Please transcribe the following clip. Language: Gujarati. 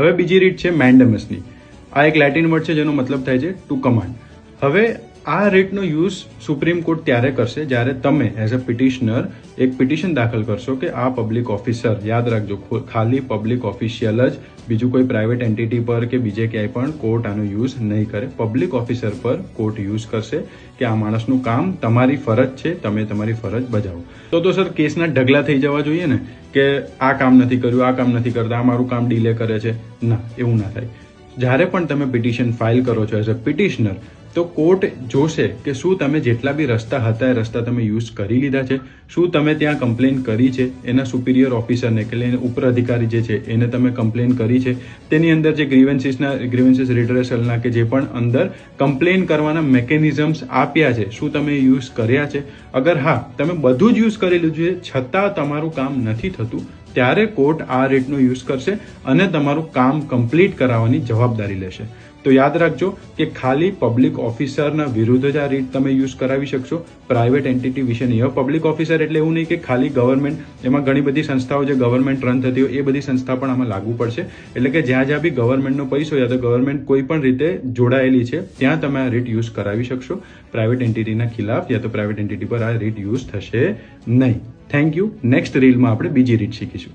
હવે બીજી રીત છે મેન્ડેમસની. આ એક લેટિન વર્ડ છે જેનો મતલબ થાય છે ટુ કમાન્ડ. હવે આ રીતનો યુઝ સુપ્રીમ કોર્ટ ત્યારે કરશે જ્યારે તમે એઝ અ પિટિશનર એક પિટિશન દાખલ કરશો કે આ પબ્લિક ઓફિસર, યાદ રાખજો, ખાલી પબ્લિક ઓફિશિયલ જ, બીજું કોઈ પ્રાઇવેટ એન્ટિટી પર કે બીજે ક્યાંય પણ કોર્ટ આનો યુઝ નહીં કરે. પબ્લિક ઓફિસર પર કોર્ટ યુઝ કરશે કે આ માણસનું કામ, તમારી ફરજ છે, તમે તમારી ફરજ બજાવો. તો સર કેસના ઢગલા થઈ જવા જોઈએ ને કે આ કામ નથી કર્યું, આ કામ નથી કરતા, આ મારું કામ ડીલે કરે છે. ના, એવું ના થાય. જ્યારે પણ તમે પિટિશન ફાઇલ કરો છો એઝ અ પિટિશનર, તો કોર્ટ જોશે કે શું તમે જેટલા બી રસ્તા હતા એ રસ્તા તમે યુઝ કરી લીધા છે, શું તમે ત્યાં કમ્પ્લેન કરી છે, એના સુપિરિયર ઓફિસરને કે ઉપર અધિકારી જે છે એને તમે કમ્પ્લેન કરી છે, તેની અંદર જે ગ્રીવન્સીસ રિડ્રેસલના કે જે પણ અંદર કમ્પ્લેન કરવાના મેકેનિઝમ્સ આપ્યા છે, શું તમે યુઝ કર્યા છે. અગર હા, તમે બધું જ યુઝ કરી લીધું છે છતાં તમારું કામ નથી થતું, ત્યારે કોર્ટ આ રીતનો યુઝ કરશે અને તમારું કામ કમ્પ્લીટ કરાવવાની જવાબદારી લેશે. તો યાદ રાખજો કે ખાલી પબ્લિક ઓફિસરના વિરુદ્ધ જ આ રીત તમે યુઝ કરાવી શકશો, પ્રાઇવેટ એન્ટિટી વિશે નહીં. પબ્લિક ઓફિસર એટલે એવું નહીં કે ખાલી ગવર્મેન્ટ, એમાં ઘણી બધી સંસ્થાઓ જે ગવર્મેન્ટ રન થતી હોય એ બધી સંસ્થા પણ આમાં લાગુ પડશે. એટલે કે જ્યાં જ્યાં બી ગવર્મેન્ટનો પૈસો યા તો ગવર્મેન્ટ કોઈ પણ રીતે જોડાયેલી છે ત્યાં તમે આ રીત યુઝ કરાવી શકશો. પ્રાઇવેટ એન્ટિટીના ખિલાફ યા તો પ્રાઇવેટ એન્ટિટી પર આ રીત યુઝ થશે નહીં. Thank you. નેક્સ્ટ રીલમાં આપણે બીજી રીત શીખીશું.